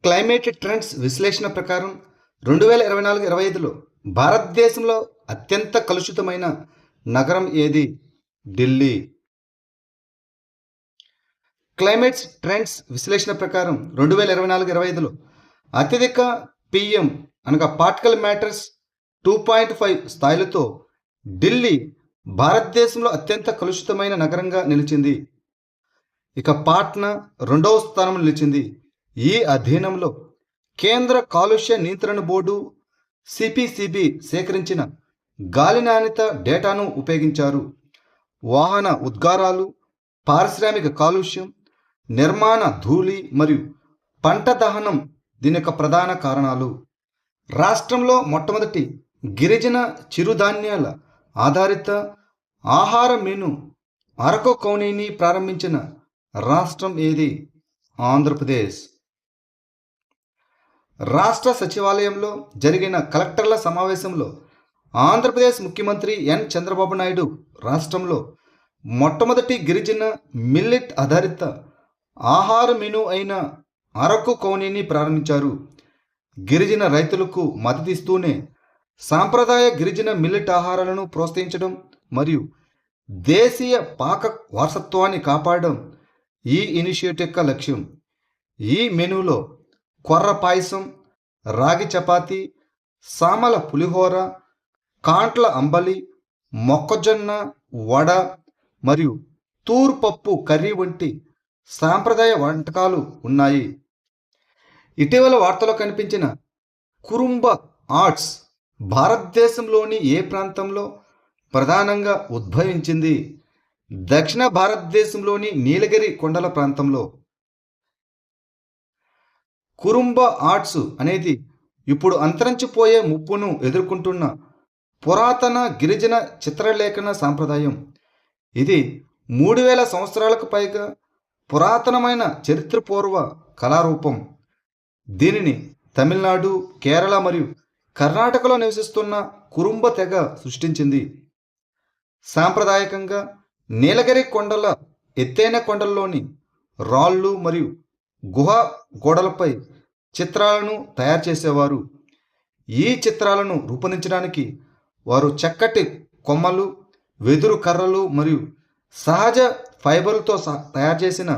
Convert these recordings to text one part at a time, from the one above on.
Climate trends విశ్లేషణ ప్రకారం 2024-25లో భారతదేశంలో అత్యంత కలుషితమైన నగరం ఏది? ఢిల్లీ. క్లైమేట్ ట్రెండ్స్ విశ్లేషణ ప్రకారం 2024-25లో అత్యధిక PM అనగా పార్టికల్ మ్యాటర్స్ 2.5 స్థాయిలతో ఢిల్లీ భారతదేశంలో అత్యంత కలుషితమైన నగరంగా నిలిచింది. ఇక పాట్నా రెండవ స్థానంలో నిలిచింది. ఈ అధ్యయనంలో కేంద్ర కాలుష్య నియంత్రణ బోర్డు సిపిసిబి సేకరించిన గాలి నాణ్యత డేటాను ఉపయోగించారు. వాహన ఉద్గారాలు, పారిశ్రామిక కాలుష్యం, నిర్మాణ ధూళి మరియు పంట దహనం దీని యొక్క ప్రధాన కారణాలు. రాష్ట్రంలో మొట్టమొదటి గిరిజన చిరుధాన్యాల ఆధారిత ఆహార మెను అరకు కౌనీని ప్రారంభించిన రాష్ట్రం ఏది? ఆంధ్రప్రదేశ్. రాష్ట్ర సచివాలయంలో జరిగిన కలెక్టర్ల సమావేశంలో ఆంధ్రప్రదేశ్ ముఖ్యమంత్రి ఎన్ చంద్రబాబు నాయుడు రాష్ట్రంలో మొట్టమొదటి గిరిజన మిల్లెట్ ఆధారిత ఆహార మెను అయిన అరకు కౌనీని ప్రారంభించారు. గిరిజన రైతులకు మద్దతిస్తూనే సాంప్రదాయ గిరిజన మిల్లెట్ ఆహారాలను ప్రోత్సహించడం మరియు దేశీయ పాక వారసత్వాన్ని కాపాడడం ఈ ఇనిషియేటివ్ యొక్క లక్ష్యం. ఈ మెనూలో కొర్ర పాయసం, రాగి చపాతి, సామల పులిహోర, కాంట్ల అంబలి, మొక్కజొన్న వడ మరియు తూర్పప్పు కర్రీ వంటి సాంప్రదాయ వంటకాలు ఉన్నాయి. ఇటీవల వార్తలో కనిపించిన కురుంబ ఆర్ట్స్ భారతదేశంలోని ఏ ప్రాంతంలో ప్రధానంగా ఉద్భవించింది? దక్షిణ భారతదేశంలోని నీలగిరి కొండల ప్రాంతంలో. కురుంబ ఆర్ట్స్ అనేది ఇప్పుడు అంతరించిపోయే ముప్పును ఎదుర్కొంటున్న పురాతన గిరిజన చిత్రలేఖన సాంప్రదాయం. ఇది 3000 సంవత్సరాలకు పైగా పురాతనమైన చరిత్రపూర్వ కళారూపం. దీనిని తమిళనాడు, కేరళ మరియు కర్ణాటకలో నివసిస్తున్న కురుంబ తెగ సృష్టించింది. సాంప్రదాయకంగా నీలగిరి కొండల ఎత్తైన కొండల్లోని రాళ్ళు మరియు గుహ గోడలపై చిత్రాలను తయారు చేసేవారు. ఈ చిత్రాలను రూపొందించడానికి వారు చక్కటి కొమ్మలు, వెదురు కర్రలు మరియు సహజ ఫైబర్లతో తయారు చేసిన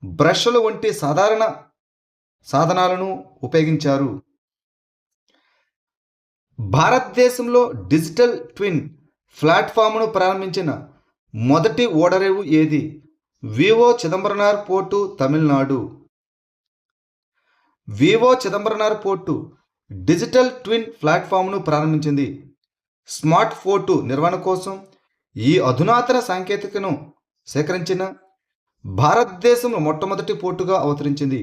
బ్రష్లు వంటి సాధారణ సాధనాలను ఉపయోగించారు. భారతదేశంలో డిజిటల్ ట్విన్ ప్లాట్ఫామ్ను ప్రారంభించిన మొదటి ఓడరేవు ఏది? V O Chidambaranar port, Tamil Nadu. V O Chidambaranar port digital twin ప్లాట్ఫామ్ను ప్రారంభించింది. స్మార్ట్ పోర్టు నిర్వహణ కోసం ఈ అధునాతన సాంకేతికను సేకరించిన భారతదేశంలో మొట్టమొదటి పోర్టుగా అవతరించింది.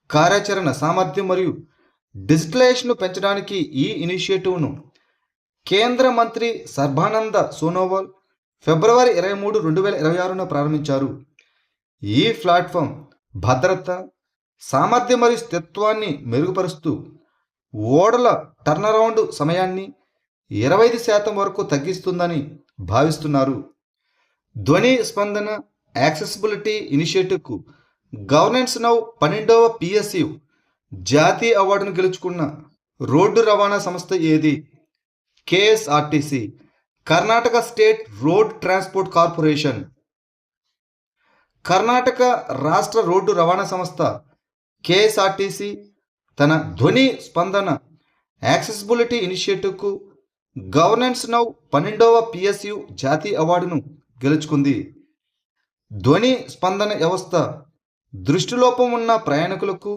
కార్యాచరణ సామర్థ్యం మరియు డిజిటలైజేషన్ను పెంచడానికి ఈ ఇనిషియేటివ్ను కేంద్ర మంత్రి సర్బానంద సోనోవాల్ ఫిబ్రవరి 23, 2026న ప్రారంభించారు. ఈ ప్లాట్ఫామ్ భద్రత, సామర్థ్యం మరియు స్థిరత్వాన్ని మెరుగుపరుస్తూ ఓడల టర్నరౌండ్ సమయాన్ని 25% వరకు తగ్గిస్తుందని భావిస్తున్నారు. ధ్వని స్పందన యాక్సెసిబిలిటీ ఇనిషియేటివ్కు గవర్నెన్స్ నౌ 12వ PSU జాతీయ అవార్డును గెలుచుకున్న రోడ్డు రవాణా సంస్థ ఏది? KSRTC, Karnataka state road transport corporation. Karnataka రాష్ట్ర రోడ్డు రవాణా సంస్థ KSRTC తన ధ్వని స్పందన యాక్సెసిబిలిటీ ఇనిషియేటివ్కు గవర్నెన్స్ నౌ 12వ PSU జాతీయ అవార్డును గెలుచుకుంది. ధ్వని స్పందన వ్యవస్థ దృష్టిలోపం ఉన్న ప్రయాణికులకు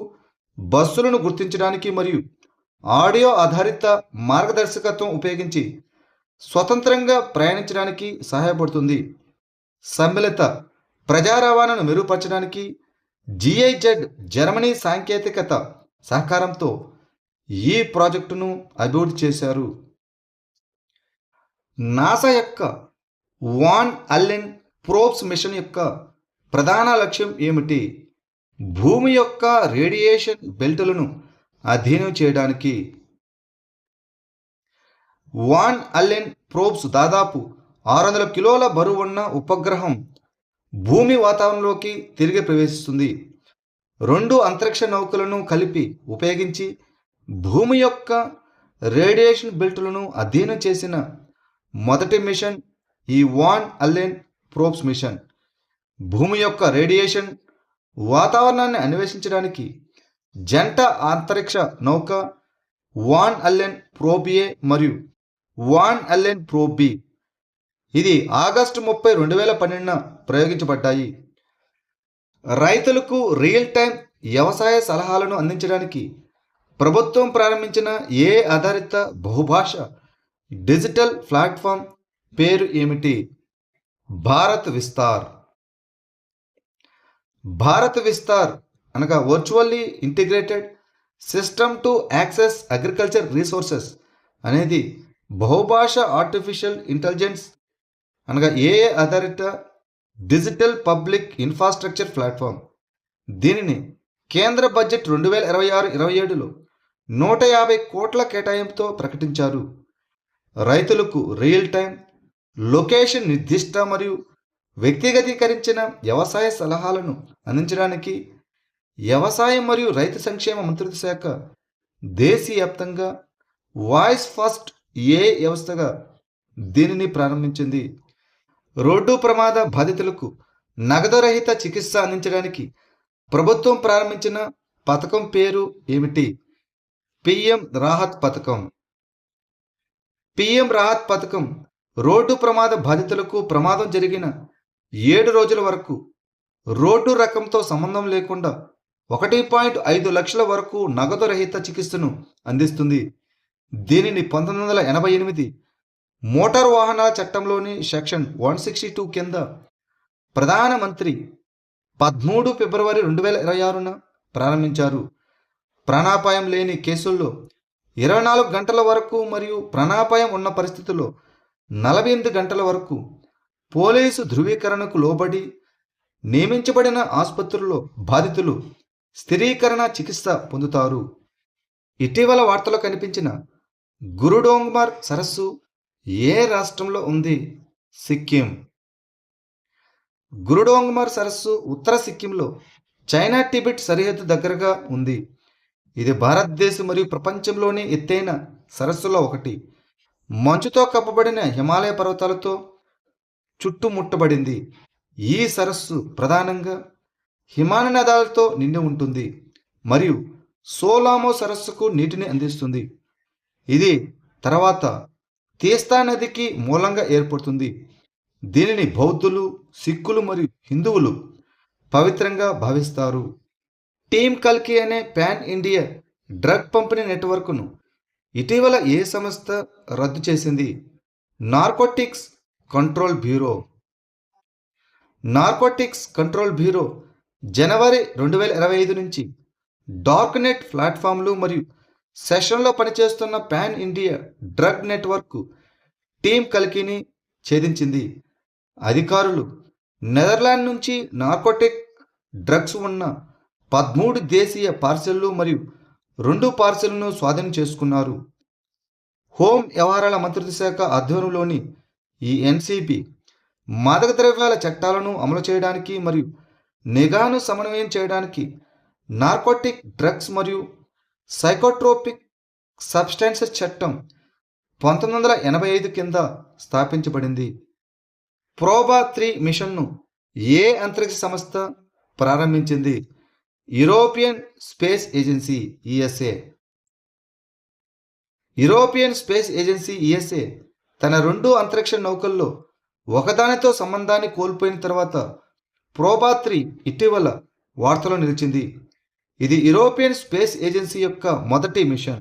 బస్సులను గుర్తించడానికి మరియు ఆడియో ఆధారిత మార్గదర్శకత్వం ఉపయోగించి స్వతంత్రంగా ప్రయాణించడానికి సహాయపడుతుంది. సమ్మిళిత ప్రజా రవాణాను మెరుగుపరచడానికి GIZ జర్మనీ సాంకేతికత సహకారంతో ఈ ప్రాజెక్టును అభివృద్ధి చేశారు. నాసా యొక్క వాన్ అల్లెన్ ప్రోబ్స్ మిషన్ యొక్క ప్రధాన లక్ష్యం ఏమిటి? భూమి యొక్క రేడియేషన్ బెల్టులను అధ్యయనం చేయడానికి. వాన్ అల్లెన్ ప్రోబ్స్ దాదాపు 600 కిలోల బరువు ఉన్న ఉపగ్రహం భూమి వాతావరణంలోకి తిరిగి ప్రవేశిస్తుంది. 2 అంతరిక్ష నౌకలను కలిపి ఉపయోగించి భూమి యొక్క రేడియేషన్ బెల్టులను అధ్యయనం చేసిన మొదటి మిషన్ ఈ వాన్ అల్లెన్ ప్రోబ్స్ మిషన్. భూమి యొక్క రేడియేషన్ వాతావరణాన్ని అన్వేషించడానికి జంట అంతరిక్ష నౌక వాన్ అల్లెన్ ప్రోబ్ ఏ మరియు వాన్ అల్లెన్ ప్రోబ్ బి ఇది ఆగస్టు 30, 2012న ప్రయోగించబడ్డాయి. రైతులకు రియల్ టైం వ్యవసాయ సలహాలను అందించడానికి ప్రభుత్వం ప్రారంభించిన ఏ ఆధారిత బహుభాష డిజిటల్ ప్లాట్ఫామ్ పేరు ఏమిటి? భారత్ విస్తార్. భారత్ విస్తార్ అనగా virtually integrated system to access agriculture resources అనేది బహుభాష ఆర్టిఫిషియల్ ఇంటెలిజెన్స్ అనగా ఏఐ ఆధారిత డిజిటల్ పబ్లిక్ ఇన్ఫ్రాస్ట్రక్చర్ ప్లాట్ఫామ్. దీనిని కేంద్ర బడ్జెట్ 2026-27లో 150 కోట్ల కేటాయింపుతో ప్రకటించారు. రైతులకు రియల్ టైం, లొకేషన్ నిర్దిష్ట మరియు వ్యక్తిగతీకరించిన వ్యవసాయ సలహాలను అందించడానికి వ్యవసాయం మరియు రైతు సంక్షేమ మంత్రిత్వ శాఖ దేశీయవ్యాప్తంగా వాయిస్ ఫస్ట్ ఏ వ్యవస్థగా దీనిని ప్రారంభించింది. రోడ్డు ప్రమాద బాధితులకు నగదు రహిత చికిత్స అందించడానికి ప్రభుత్వం ప్రారంభించిన పథకం పేరు ఏమిటి? పిఎం రాహత్ పథకం. పిఎం రాహత్ పథకం రోడ్డు ప్రమాద బాధితులకు ప్రమాదం జరిగిన 7 రోజుల వరకు రోడ్డు రకంతో సంబంధం లేకుండా 1.5 లక్షల వరకు నగదు రహిత చికిత్సను అందిస్తుంది. దీనిని 1988 మోటార్ వాహనాల చట్టంలోని సెక్షన్ 162 కింద ప్రధానమంత్రి 13 ఫిబ్రవరి 2026న ప్రారంభించారు. ప్రాణాపాయం లేని కేసుల్లో 24 గంటల వరకు మరియు ప్రాణాపాయం ఉన్న పరిస్థితుల్లో 48 గంటల వరకు పోలీసు ధృవీకరణకు లోబడి నియమించబడిన ఆసుపత్రుల్లో బాధితులు స్థిరీకరణ చికిత్స పొందుతారు. ఇటీవల వార్తలో కనిపించిన గురుడోంగ్మర్ సరస్సు ఏ రాష్ట్రంలో ఉంది? సిక్కిం. గురుడోంగ్మర్ సరస్సు ఉత్తర సిక్కింలో చైనా టిబెట్ సరిహద్దు దగ్గరగా ఉంది. ఇది భారతదేశం మరియు ప్రపంచంలోని ఎత్తైన సరస్సులో ఒకటి. మంచుతో కప్పబడిన హిమాలయ పర్వతాలతో చుట్టుముట్టబడింది. ఈ సరస్సు ప్రధానంగా హిమాన నదాలతో నిండి ఉంటుంది మరియు సోలామో సరస్సుకు నీటిని అందిస్తుంది. ఇది తర్వాత తీస్తా నదికి మూలంగా ఏర్పడుతుంది. దీనిని బౌద్ధులు, సిక్కులు మరియు హిందువులు పవిత్రంగా భావిస్తారు. టీమ్ కల్కి అనే పాన్ ఇండియా డ్రగ్ పంపిణీ నెట్వర్క్ను ఇటీవల ఏ సంస్థ రద్దు చేసింది? Narcotics control bureau. Narcotics control bureau జనవరి 2025 నుంచి డార్క్ నెట్ ప్లాట్ఫామ్లు మరియు సెషన్లో పనిచేస్తున్న pan India drug network team కల్కిని ఛేదించింది. అధికారులు నెదర్లాండ్ నుంచి నార్కోటిక్ డ్రగ్స్ ఉన్న 13 దేశీయ పార్సెల్లు మరియు 2 పార్సెల్ను స్వాధీనం చేసుకున్నారు. హోం వ్యవహారాల మంత్రిత్వ శాఖ ఆధ్వర్యంలోని ఈ ఎన్సిబి మాదక ద్రవ్యాల చట్టాలను అమలు చేయడానికి మరియు నిఘాను సమన్వయం చేయడానికి నార్కోటిక్ డ్రగ్స్ మరియు సైకోట్రోపిక్ సబ్స్టాన్సెస్ చట్టం 1985 కింద స్థాపించబడింది. ప్రోబా 3 మిషన్ను ఏ అంతరిక్ష సంస్థ ప్రారంభించింది? European space agency ESA. European space agency ESA తన 2 అంతరిక్ష నౌకల్లో ఒకదానితో సంబంధాన్ని కోల్పోయిన తర్వాత ప్రోబా 3 ఇటీవల వార్తలో నిలిచింది. ఇది యూరోపియన్ స్పేస్ ఏజెన్సీ యొక్క మొదటి మిషన్.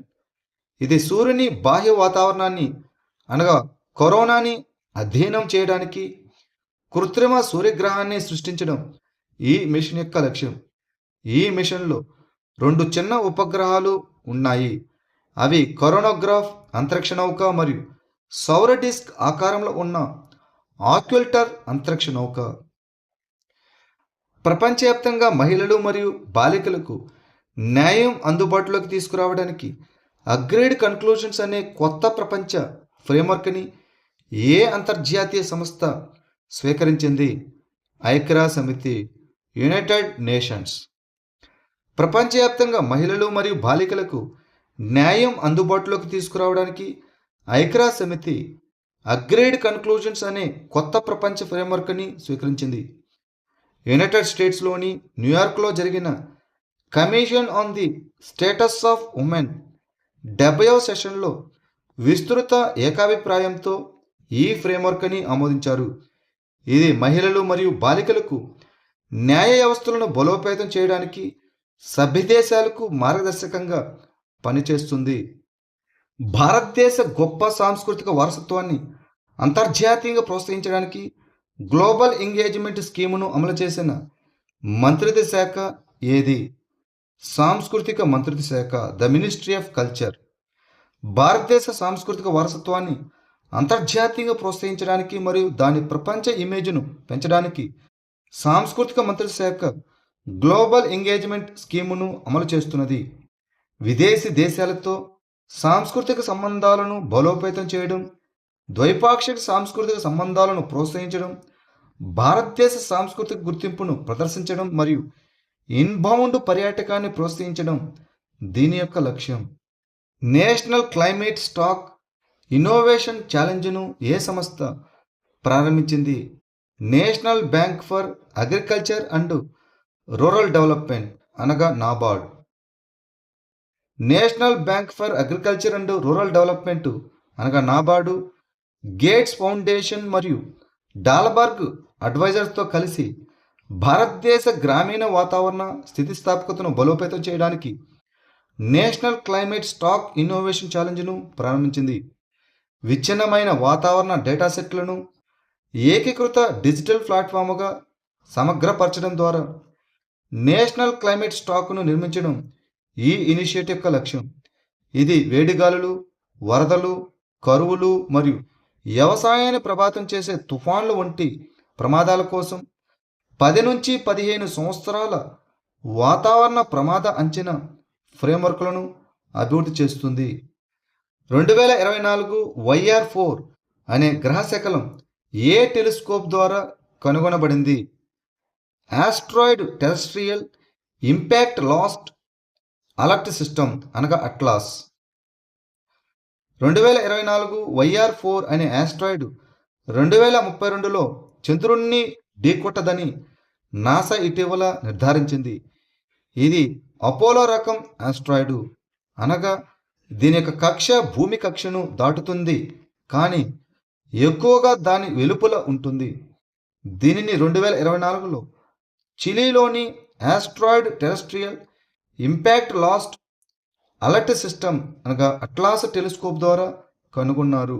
ఇది సూర్యుని బాహ్య వాతావరణాన్ని అనగా కరోనాని అధ్యయనం చేయడానికి కృత్రిమ సూర్యగ్రహాన్ని సృష్టించడం ఈ మిషన్ యొక్క లక్ష్యం. ఈ మిషన్లో 2 చిన్న ఉపగ్రహాలు ఉన్నాయి. అవి కరోనోగ్రాఫ్ అంతరిక్ష నౌక మరియు సౌర డిస్క్ ఆకారంలో ఉన్న ఆక్యుల్టర్ అంతరిక్ష నౌక. ప్రపంచవ్యాప్తంగా మహిళలు మరియు బాలికలకు న్యాయం అందుబాటులోకి తీసుకురావడానికి అగ్రీడ్ కన్క్లూజన్స్ అనే కొత్త ప్రపంచ ఫ్రేమ్వర్క్ని ఏ అంతర్జాతీయ సంస్థ స్వీకరించింది? ఐక్యరాజ్య సమితి, యునైటెడ్ నేషన్స్. ప్రపంచవ్యాప్తంగా మహిళలు మరియు బాలికలకు న్యాయం అందుబాటులోకి తీసుకురావడానికి ఐక్యరాజ్య సమితి అగ్రీడ్ కన్క్లూజన్స్ అనే కొత్త ప్రపంచ ఫ్రేమ్వర్క్ని స్వీకరించింది. యునైటెడ్ స్టేట్స్లోని న్యూయార్క్లో జరిగిన commission on the status of women 70వ సెషన్లో విస్తృత ఏకాభిప్రాయంతో ఈ ఫ్రేమ్వర్క్ని ఆమోదించారు. ఇది మహిళలు మరియు బాలికలకు న్యాయ వ్యవస్థలను బలోపేతం చేయడానికి సభ్యదేశాలకు మార్గదర్శకంగా పనిచేస్తుంది. భారతదేశ గొప్ప సాంస్కృతిక వారసత్వాన్ని అంతర్జాతీయంగా ప్రోత్సహించడానికి గ్లోబల్ ఎంగేజ్మెంట్ స్కీమును అమలు చేసిన మంత్రిత్వ శాఖ ఏది? సాంస్కృతిక మంత్రిత్వ శాఖ, ద మినిస్ట్రీ ఆఫ్ కల్చర్. భారతదేశ సాంస్కృతిక వారసత్వాన్ని అంతర్జాతీయంగా ప్రోత్సహించడానికి మరియు దాని ప్రపంచ ఇమేజ్ను పెంచడానికి సాంస్కృతిక మంత్రిత్వ శాఖ గ్లోబల్ ఎంగేజ్మెంట్ స్కీమును అమలు చేస్తున్నది. విదేశీ దేశాలతో సాంస్కృతిక సంబంధాలను బలోపేతం చేయడం, ద్వైపాక్షిక సాంస్కృతిక సంబంధాలను ప్రోత్సహించడం, భారతదేశ సాంస్కృతిక గుర్తింపును ప్రదర్శించడం మరియు ఇన్బౌండ్ పర్యాటకాన్ని ప్రోత్సహించడం దీని యొక్క లక్ష్యం. నేషనల్ క్లైమేట్ స్టాక్ ఇన్నోవేషన్ ఛాలెంజ్ను ఏ సంస్థ ప్రారంభించింది? National bank for agriculture and rural development అనగా NABARD. National bank for agriculture and rural development అనగా నాబార్డు, గేట్స్ ఫౌండేషన్ మరియు డాల్బర్గ్ అడ్వైజర్స్తో కలిసి భారతదేశ గ్రామీణ వాతావరణ స్థితిస్థాపకతను బలోపేతం చేయడానికి నేషనల్ క్లైమేట్ స్టాక్ ఇన్నోవేషన్ ఛాలెంజ్ను ప్రారంభించింది. విచ్ఛిన్నమైన వాతావరణ డేటా సెట్లను ఏకీకృత డిజిటల్ ప్లాట్ఫామ్గా సమగ్రపరచడం ద్వారా నేషనల్ క్లైమేట్ స్టాక్ను నిర్మించడం ఈ ఇనిషియేటివ్ యొక్క లక్ష్యం. ఇది వేడిగాలులు, వరదలు, కరువులు మరియు వ్యవసాయాన్ని ప్రభావితం చేసే తుఫాన్లు వంటి ప్రమాదాల కోసం 10 నుంచి 15 సంవత్సరాల వాతావరణ ప్రమాద అంచనా ఫ్రేమ్వర్క్లను అభివృద్ధి చేస్తుంది. 2024 YR4 అనే గ్రహశకలం ఏ టెలిస్కోప్ ద్వారా కనుగొనబడింది? Asteroid terrestrial impact last alert system అనగా అట్లాస్. 2024 YR4 అనే ఆస్ట్రాయిడ్ 2032లో చంద్రుణ్ణి ఢీకొట్టదని నాసా ఇటీవల నిర్ధారించింది. ఇది అపోలో రకం ఆస్ట్రాయిడ్ అనగా దీని యొక్క కక్ష భూమి కక్షను దాటుతుంది కానీ ఎక్కువగా దాని వెలుపల ఉంటుంది. దీనిని 2024లో చిలీలోని asteroid terrestrial impact last alert system అనగా అట్లాస్ టెలిస్కోప్ ద్వారా కనుగొన్నారు.